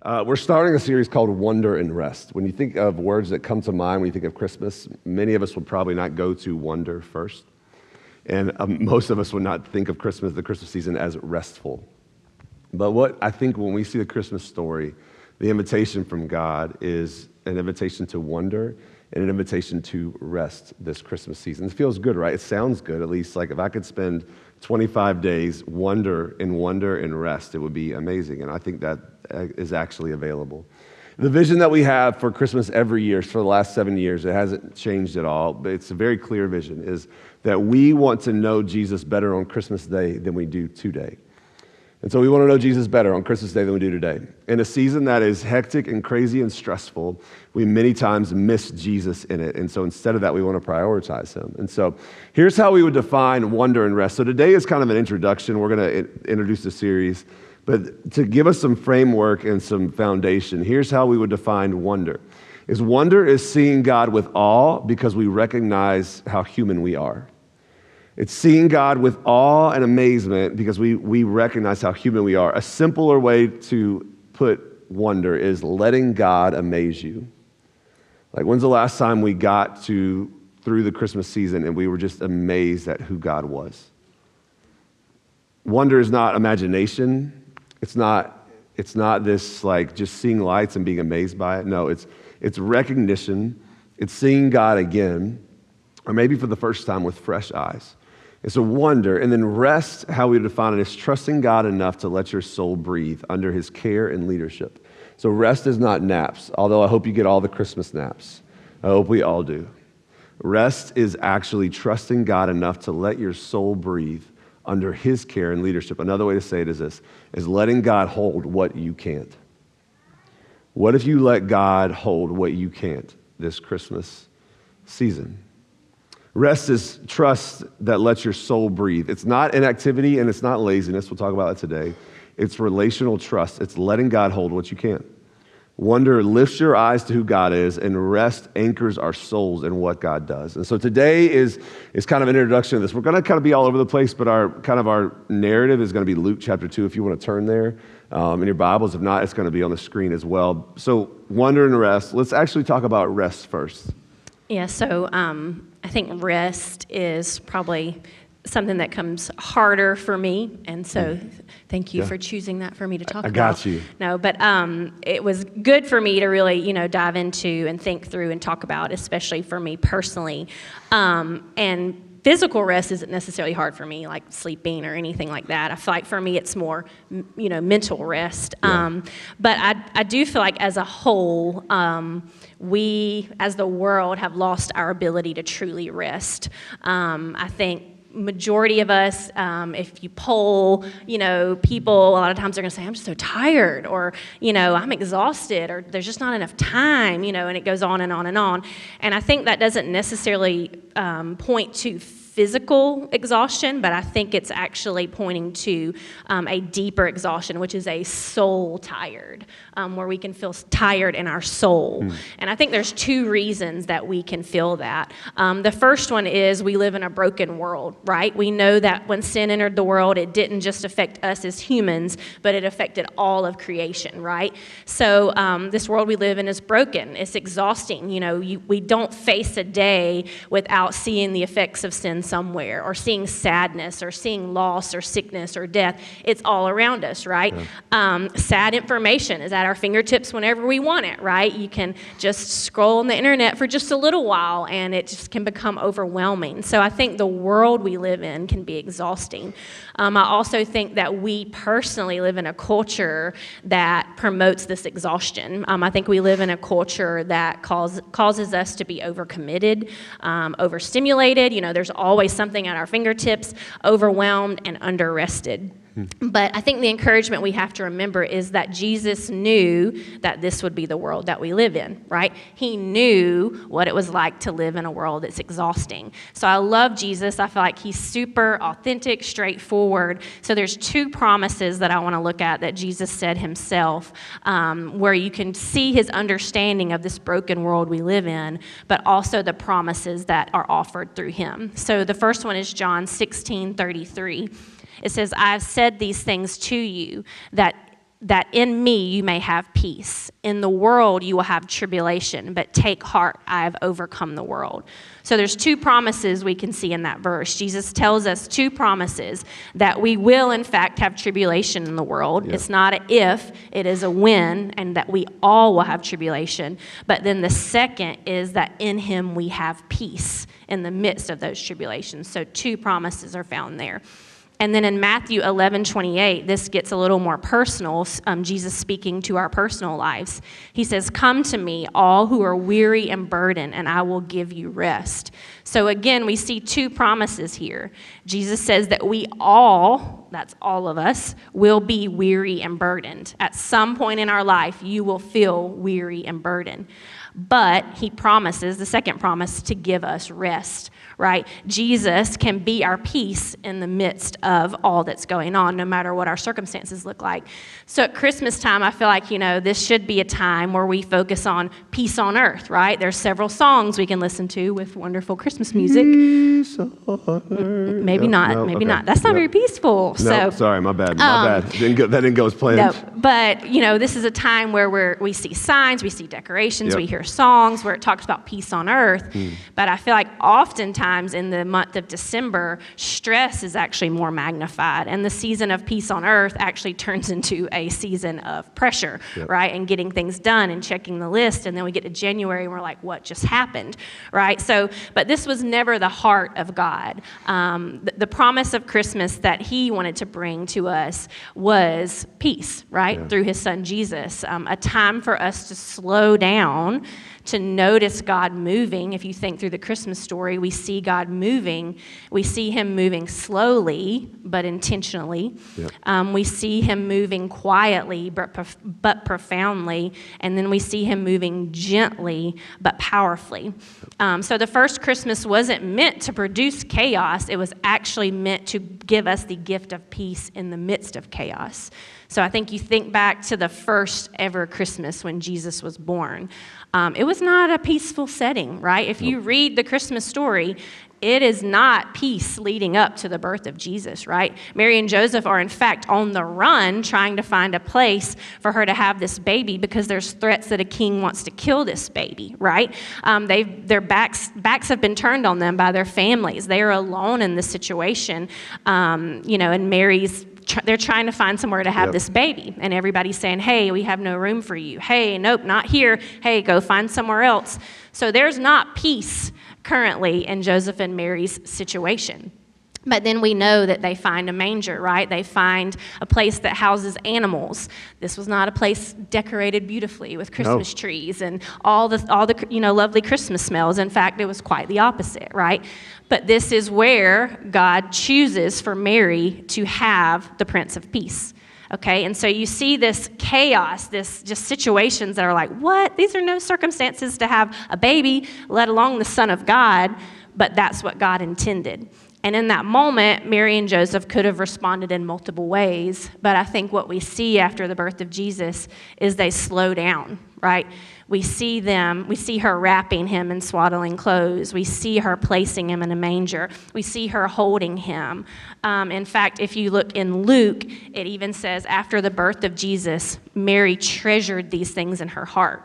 We're starting a series called Wonder and Rest. When you think of words that come to mind when you think of Christmas, many of us would probably not go to wonder first. And most of us would not think of Christmas, the Christmas season, as restful. But what I think when we see the Christmas story, the invitation from God is an invitation to wonder and an invitation to rest this Christmas season. It feels good, right? It sounds good, at least. Like if I could spend 25 days wonder and rest, it would be amazing. And I think that is actually available. The vision that we have for Christmas every year for the last 7 years, it hasn't changed at all, but it's a very clear vision, is that we want to know Jesus better on Christmas Day than we do today. And so we want to know Jesus better on Christmas Day than we do today. In a season that is hectic and crazy and stressful, we many times miss Jesus in it. And so instead of that, we want to prioritize him. And so here's how we would define wonder and rest. So today is kind of an introduction. We're going to introduce the series. But to give us some framework and some foundation, here's how we would define wonder. Wonder is seeing God with awe because we recognize how human we are. It's seeing God with awe and amazement because we recognize how human we are. A simpler way to put wonder is letting God amaze you. Like, when's the last time we got through the Christmas season and we were just amazed at who God was? Wonder is not imagination. It's not this like just seeing lights and being amazed by it. No, it's recognition. It's seeing God again, or maybe for the first time with fresh eyes. It's a wonder. And then rest, how we define it, is trusting God enough to let your soul breathe under his care and leadership. So rest is not naps, although I hope you get all the Christmas naps. I hope we all do. Rest is actually trusting God enough to let your soul breathe under his care and leadership. Another way to say it is this, is letting God hold what you can't. What if you let God hold what you can't this Christmas season? Rest is trust that lets your soul breathe. It's not inactivity and it's not laziness. We'll talk about that today. It's relational trust. It's letting God hold what you can't. Wonder lifts your eyes to who God is, and rest anchors our souls in what God does. And so today is kind of an introduction to this. We're going to kind of be all over the place, but our narrative is going to be Luke chapter 2, if you want to turn there in your Bibles. If not, it's going to be on the screen as well. So wonder and rest. Let's actually talk about rest first. Yeah, so I think rest is probably something that comes harder for me, and so thank you for choosing that for me to talk about. I got you. No, but it was good for me to really, dive into and think through and talk about, especially for me personally. And physical rest isn't necessarily hard for me, like sleeping or anything like that. I feel like for me it's more, mental rest. Yeah. But I do feel like as a whole, we as the world have lost our ability to truly rest. I think majority of us, if you poll, people, a lot of times they're going to say, I'm just so tired, or, I'm exhausted, or there's just not enough time, and it goes on and on and on. And I think that doesn't necessarily point to physical exhaustion, but I think it's actually pointing to a deeper exhaustion, which is a soul tired, where we can feel tired in our soul. And I think there's two reasons that we can feel that. The first one is we live in a broken world, right? We know that when sin entered the world, it didn't just affect us as humans, but it affected all of creation, right? So this world we live in is broken. It's exhausting. We don't face a day without seeing the effects of sin somewhere, or seeing sadness, or seeing loss, or sickness, or death. It's all around us, right? Yeah. Sad information is at our fingertips whenever we want it, right? You can just scroll on the internet for just a little while, and it just can become overwhelming. So I think the world we live in can be exhausting. I also think that we personally live in a culture that promotes this exhaustion. I think we live in a culture that causes us to be overcommitted, overstimulated. There's always something at our fingertips, overwhelmed and under-rested. But I think the encouragement we have to remember is that Jesus knew that this would be the world that we live in, right? He knew what it was like to live in a world that's exhausting. So I love Jesus. I feel like he's super authentic, straightforward. So there's two promises that I want to look at that Jesus said himself, where you can see his understanding of this broken world we live in, but also the promises that are offered through him. So the first one is John 16:33. It says, I have said these things to you, that that in me you may have peace. In the world you will have tribulation, but take heart, I have overcome the world. So there's two promises we can see in that verse. Jesus tells us two promises that we will in fact have tribulation in the world. Yeah. It's not an if, it is a when, and that we all will have tribulation. But then the second is that in him we have peace in the midst of those tribulations. So two promises are found there. And then in Matthew 11:28, this gets a little more personal, Jesus speaking to our personal lives. He says, come to me, all who are weary and burdened, and I will give you rest. So again, we see two promises here. Jesus says that we all, that's all of us, will be weary and burdened. At some point in our life, you will feel weary and burdened. But he promises, the second promise, to give us rest, right? Jesus can be our peace in the midst of all that's going on, no matter what our circumstances look like. So at Christmas time, I feel like, this should be a time where we focus on peace on earth, right? There's several songs we can listen to with wonderful Christmas music. Peace on earth. Maybe not. Okay. That's not very peaceful. No, sorry, my bad. That didn't go as planned. No, but this is a time where we see signs, we see decorations, Yep. we hear songs where it talks about peace on earth. But I feel like oftentimes in the month of December, stress is actually more magnified, and the season of peace on earth actually turns into a season of pressure, Yep. right? And getting things done and checking the list, and then we get to January and we're like, what just happened, right? So, but this was never the heart of God. The promise of Christmas that he wanted to bring to us was peace, right? Yeah. Through his son Jesus, a time for us to slow down, to notice God moving. If you think through the Christmas story, we see God moving. We see him moving slowly, but intentionally. Yep. We see him moving quietly, but profoundly. And then we see him moving gently, but powerfully. So the first Christmas wasn't meant to produce chaos. It was actually meant to give us the gift of peace in the midst of chaos. So I think you think back to the first ever Christmas when Jesus was born. It was not a peaceful setting, right? If you read the Christmas story, it is not peace leading up to the birth of Jesus, right? Mary and Joseph are in fact on the run trying to find a place for her to have this baby because there's threats that a king wants to kill this baby, right? Their backs have been turned on them by their families. They are alone in this situation, and Mary's they're trying to find somewhere to have Yep. this baby, and everybody's saying, hey, we have no room for you. Hey, nope, not here. Hey, go find somewhere else. So there's not peace currently in Joseph and Mary's situation. But then we know that they find a manger, right? They find a place that houses animals. This was not a place decorated beautifully with Christmas trees and all the lovely Christmas smells. In fact, it was quite the opposite, right? But this is where God chooses for Mary to have the Prince of Peace. Okay, and so you see this chaos, this just situations that are like, what? These are no circumstances to have a baby, let alone the Son of God, but that's what God intended. And in that moment, Mary and Joseph could have responded in multiple ways, but I think what we see after the birth of Jesus is they slow down, right? We see her wrapping him in swaddling clothes. We see her placing him in a manger. We see her holding him. In fact, if you look in Luke, it even says after the birth of Jesus, Mary treasured these things in her heart.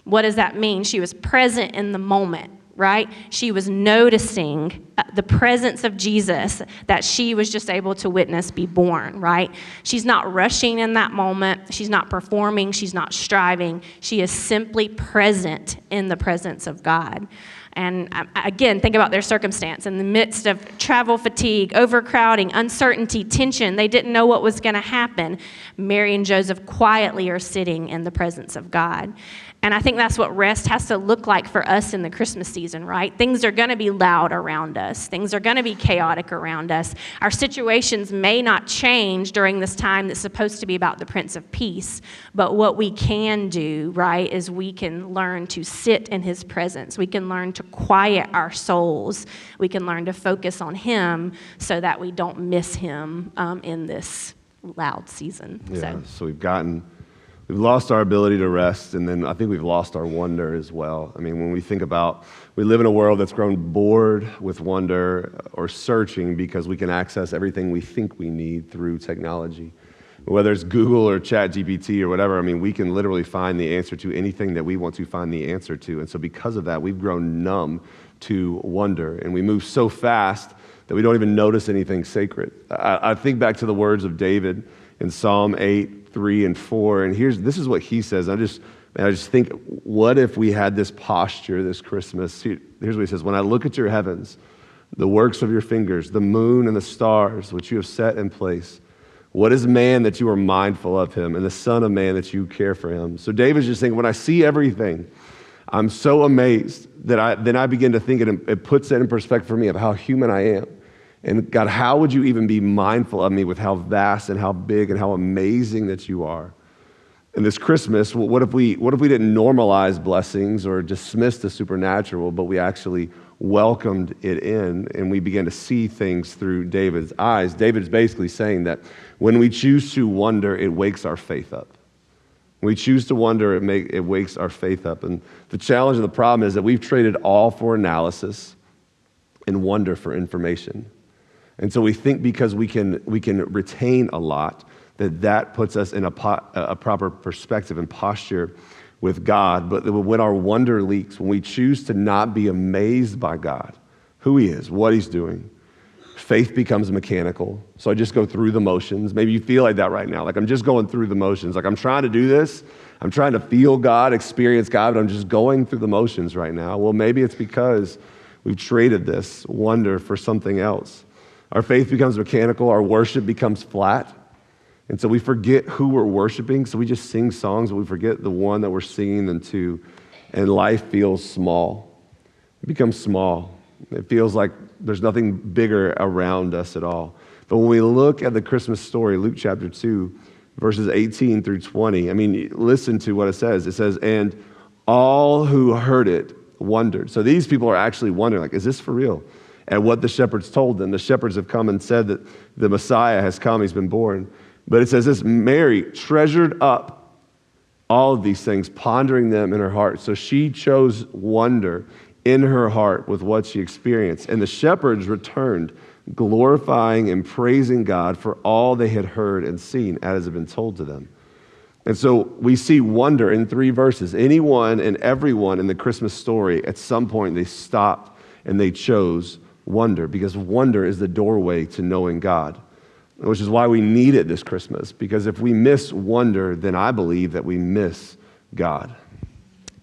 What does that mean? She was present in the moment, right? She was noticing the presence of Jesus that she was just able to witness be born, right? She's not rushing in that moment. She's not performing. She's not striving. She is simply present in the presence of God. And again, think about their circumstance. In the midst of travel fatigue, overcrowding, uncertainty, tension, they didn't know what was going to happen. Mary and Joseph quietly are sitting in the presence of God. And I think that's what rest has to look like for us in the Christmas season, right? Things are going to be loud around us. Things are going to be chaotic around us. Our situations may not change during this time that's supposed to be about the Prince of Peace. But what we can do, right, is we can learn to sit in his presence. We can learn to quiet our souls. We can learn to focus on him so that we don't miss him in this loud season. Yeah, so we've lost our ability to rest, and then I think we've lost our wonder as well. I mean, when we think about, we live in a world that's grown bored with wonder or searching because we can access everything we think we need through technology. whether it's Google or ChatGPT or whatever, I mean, we can literally find the answer to anything that we want to find the answer to. And so because of that, we've grown numb to wonder, and we move so fast that we don't even notice anything sacred. I think back to the words of David in Psalm 8, 3, and 4, and this is what he says. I just think, what if we had this posture this Christmas? Here's what he says: when I look at your heavens, the works of your fingers, the moon and the stars, which you have set in place, what is man that you are mindful of him, and the son of man that you care for him? So David's just saying, when I see everything, I'm so amazed that then I begin to think, it puts it in perspective for me of how human I am. And God, how would you even be mindful of me with how vast and how big and how amazing that you are? And this Christmas, what if we didn't normalize blessings or dismiss the supernatural, but we actually welcomed it in, and we began to see things through David's eyes? David's basically saying that when we choose to wonder, it wakes our faith up. When we choose to wonder, it wakes our faith up. And the challenge and the problem is that we've traded awe for analysis and wonder for information. And so we think because we can retain a lot, that puts us in a proper perspective and posture with God. But when our wonder leaks, when we choose to not be amazed by God, who he is, what he's doing, faith becomes mechanical. So I just go through the motions. Maybe you feel like that right now. Like I'm just going through the motions. Like I'm trying to do this. I'm trying to feel God, experience God, but I'm just going through the motions right now. Well, maybe it's because we've traded this wonder for something else. Our faith becomes mechanical. Our worship becomes flat. And so we forget who we're worshiping. So we just sing songs, but we forget the one that we're singing them to. And life feels small. It becomes small. It feels like there's nothing bigger around us at all. But when we look at the Christmas story, Luke chapter 2, verses 18 through 20, I mean, listen to what it says. It says, and all who heard it wondered. So these people are actually wondering, like, is this for real? And what the shepherds told them. The shepherds have come and said that the Messiah has come, he's been born. But it says this: Mary treasured up all of these things, pondering them in her heart. So she chose wonder in her heart with what she experienced. And the shepherds returned, glorifying and praising God for all they had heard and seen as had been told to them. And so we see wonder in 3 verses. Anyone and everyone in the Christmas story, at some point they stopped and they chose wonder, because wonder is the doorway to knowing God, which is why we need it this Christmas, because if we miss wonder, then I believe that we miss God.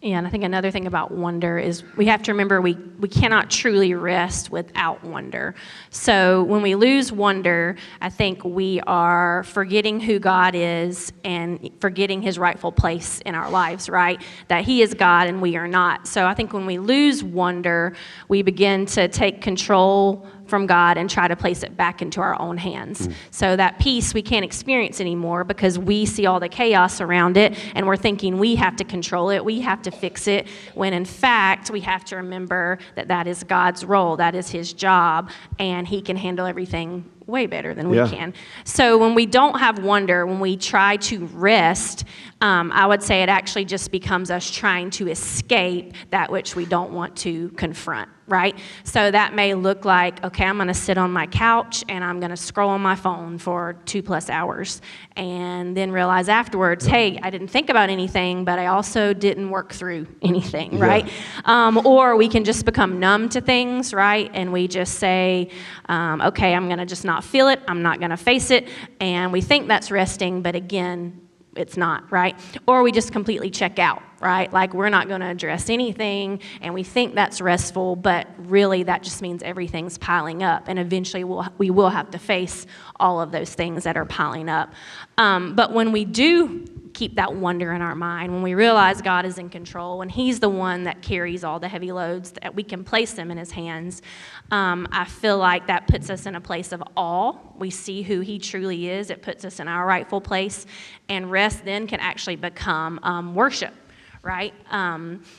Yeah, and I think another thing about wonder is we have to remember we cannot truly rest without wonder. So when we lose wonder, I think we are forgetting who God is and forgetting his rightful place in our lives, right? That he is God and we are not. So I think when we lose wonder, we begin to take control from God and try to place it back into our own hands. So that peace we can't experience anymore because we see all the chaos around it and we're thinking we have to control it, we have to fix it, when in fact we have to remember that that is God's role, that is his job, and he can handle everything way better than we can. So when we don't have wonder, when we try to rest, I would say it actually just becomes us trying to escape that which we don't want to confront, right? So that may look like, okay, I'm going to sit on my couch and I'm going to scroll on my phone for 2+ hours and then realize afterwards, hey, I didn't think about anything, but I also didn't work through anything, right? Or we can just become numb to things, right? And we just say, okay, I'm going to just not feel it. I'm not going to face it. And we think that's resting, but again, it's not, right? Or we just completely check out, right? Like we're not going to address anything, and we think that's restful, but really that just means everything's piling up, and eventually we will have to face all of those things that are piling up. But when we do keep that wonder in our mind, when we realize God is in control, when he's the one that carries all the heavy loads, that we can place them in his hands, I feel like that puts us in a place of awe. We see who he truly is. It puts us in our rightful place, and rest then can actually become worship, right?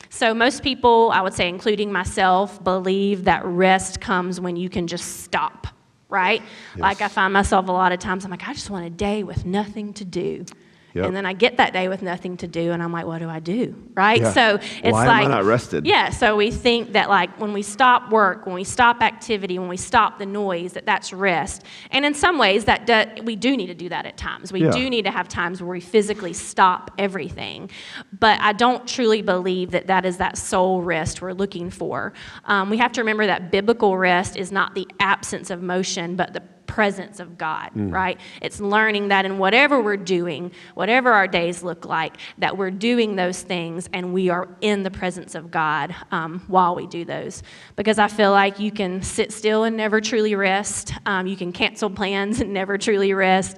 So most people, I would say including myself, believe that rest comes when you can just stop, right? Like I find myself a lot of times, I'm like, I just want a day with nothing to do. Yep. And then I get that day with nothing to do, and I'm like, what do I do, right? Yeah. So it's Why like, am I not rested? Yeah, so we think that like when we stop work, when we stop activity, when we stop the noise, that's rest. And in some ways, we do need to do that at times. We Yeah. do need to have times where we physically stop everything. But I don't truly believe that is that soul rest we're looking for. We have to remember that biblical rest is not the absence of motion, but the presence of God, right? It's learning that in whatever we're doing, whatever our days look like, that we're doing those things and we are in the presence of God while we do those. Because I feel like you can sit still and never truly rest. You can cancel plans and never truly rest.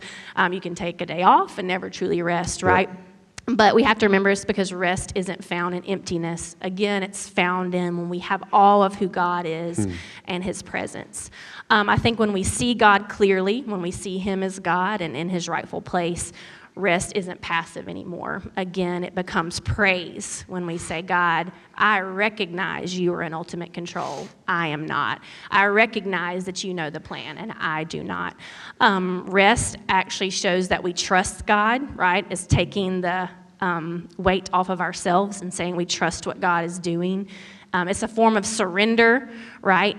You can take a day off and never truly rest, right? Yep. But we have to remember it's because rest isn't found in emptiness. Again, it's found in when we have all of who God is and his presence. I think when we see God clearly, when we see him as God and in his rightful place, rest isn't passive anymore. Again, it becomes praise when we say, God, I recognize you are in ultimate control. I am not. I recognize that you know the plan, and I do not. Rest actually shows that we trust God, right? It's taking the weight off of ourselves and saying we trust what God is doing. It's a form of surrender, right?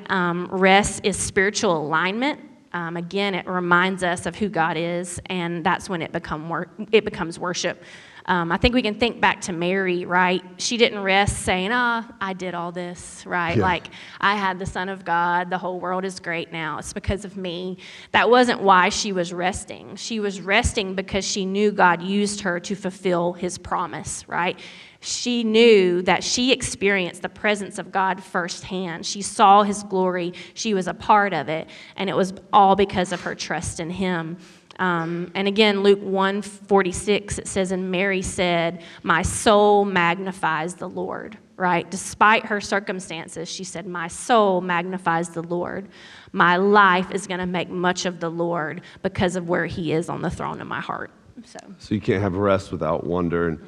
Rest is spiritual alignment. Again, it reminds us of who God is, and that's when it becomes worship. I think we can think back to Mary, right? She didn't rest saying, I did all this, right? Yeah. Like, I had the Son of God. The whole world is great now. It's because of me. That wasn't why she was resting. She was resting because she knew God used her to fulfill his promise, right? She knew that she experienced the presence of God firsthand. She saw his glory. She was a part of it, and it was all because of her trust in him. And again, Luke 1:46, it says, and Mary said, my soul magnifies the Lord, right? Despite her circumstances, she said, my soul magnifies the Lord. My life is going to make much of the Lord because of where he is on the throne of my heart. So you can't have rest without wonder, and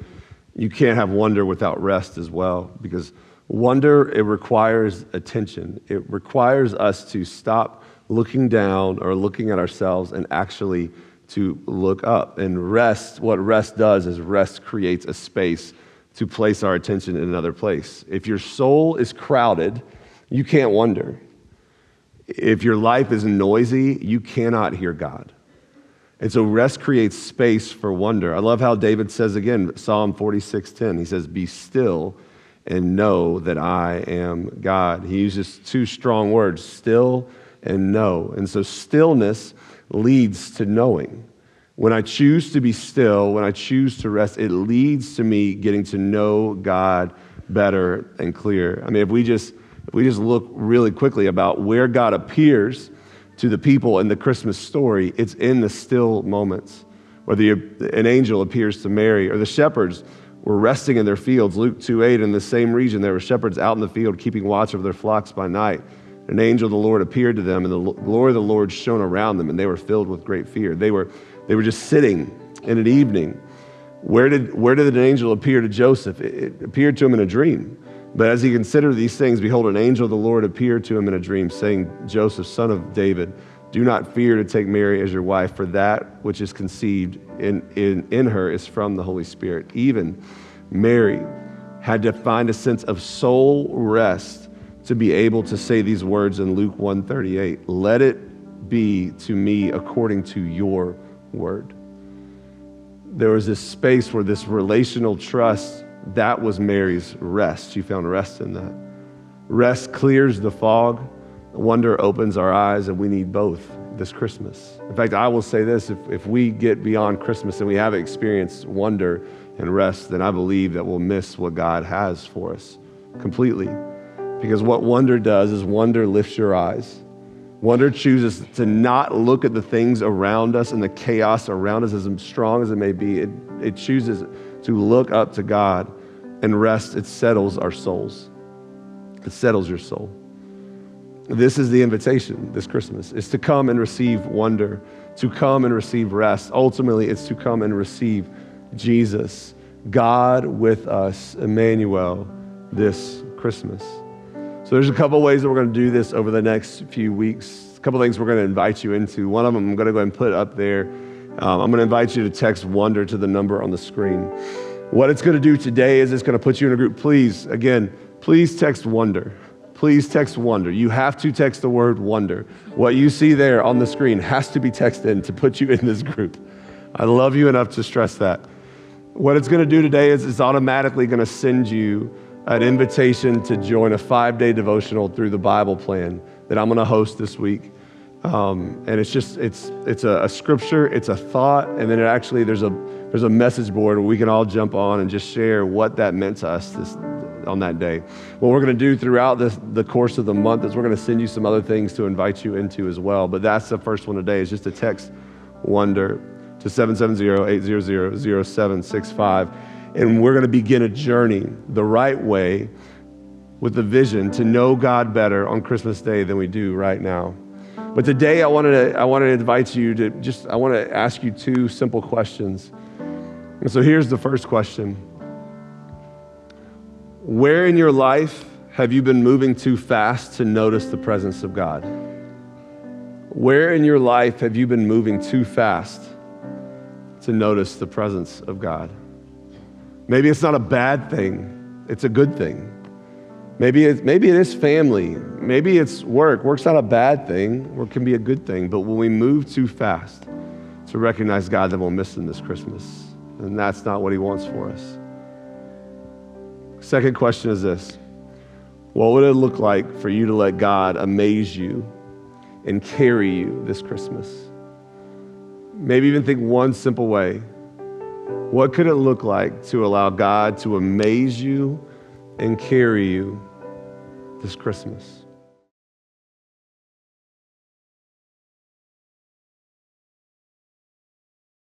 you can't have wonder without rest as well, because wonder, it requires attention. It requires us to stop looking down or looking at ourselves and actually to look up. And rest, what rest does is rest creates a space to place our attention in another place. If your soul is crowded, you can't wonder. If your life is noisy, you cannot hear God. And so rest creates space for wonder. I love how David says again, Psalm 46:10, he says, be still and know that I am God. He uses two strong words, still and know. And so stillness leads to knowing. When I choose to be still, when I choose to rest, it leads to me getting to know God better and clear. I mean, if we just look really quickly about where God appears to the people in the Christmas story, it's in the still moments, where an angel appears to Mary, or the shepherds were resting in their fields. Luke 2:8, in the same region, there were shepherds out in the field keeping watch over their flocks by night. An angel of the Lord appeared to them, and the glory of the Lord shone around them, and they were filled with great fear. They were just sitting in an evening. Where did an angel appear to Joseph? It appeared to him in a dream. But as he considered these things, behold, an angel of the Lord appeared to him in a dream, saying, Joseph, son of David, do not fear to take Mary as your wife, for that which is conceived in her is from the Holy Spirit. Even Mary had to find a sense of soul rest to be able to say these words in Luke 1:38, let it be to me according to your word. There was this space where this relational trust, that was Mary's rest. She found rest in that. Rest clears the fog. Wonder opens our eyes, and we need both this Christmas. In fact, I will say this, if we get beyond Christmas and we haven't experienced wonder and rest, then I believe that we'll miss what God has for us completely. Because what wonder does is wonder lifts your eyes. Wonder chooses to not look at the things around us and the chaos around us, as strong as it may be. It chooses to look up to God, and rest, it settles our souls. It settles your soul. This is the invitation this Christmas, is to come and receive wonder, to come and receive rest. Ultimately, it's to come and receive Jesus, God with us, Emmanuel, this Christmas. So there's a couple ways that we're going to do this over the next few weeks. A couple things we're going to invite you into. One of them I'm going to go ahead and put up there I'm going to invite you to text WONDER to the number on the screen. What it's going to do today is it's going to put you in a group. Please text WONDER. Please text WONDER. You have to text the word WONDER. What you see there on the screen has to be texted in to put you in this group. I love you enough to stress that. What it's going to do today is it's automatically going to send you an invitation to join a 5-day devotional through the Bible plan that I'm going to host this week. And it's a scripture, it's a thought, and then there's a message board where we can all jump on and just share what that meant to us on that day. What we're going to do throughout the course of the month is we're going to send you some other things to invite you into as well. But that's the first one today, is just to text WONDER to 770-800-0765. And we're going to begin a journey the right way with the vision to know God better on Christmas Day than we do right now. But today I want to invite you to I want to ask you 2 simple questions. And so here's the first question. Where in your life have you been moving too fast to notice the presence of God? Where in your life have you been moving too fast to notice the presence of God? Maybe it's not a bad thing. It's a good thing. Maybe it is family. Maybe it's work. Work's not a bad thing. Work can be a good thing. But when we move too fast to recognize God, then we'll miss Him this Christmas. And that's not what He wants for us. Second question is this. What would it look like for you to let God amaze you and carry you this Christmas? Maybe even think one simple way. What could it look like to allow God to amaze you and carry you this Christmas?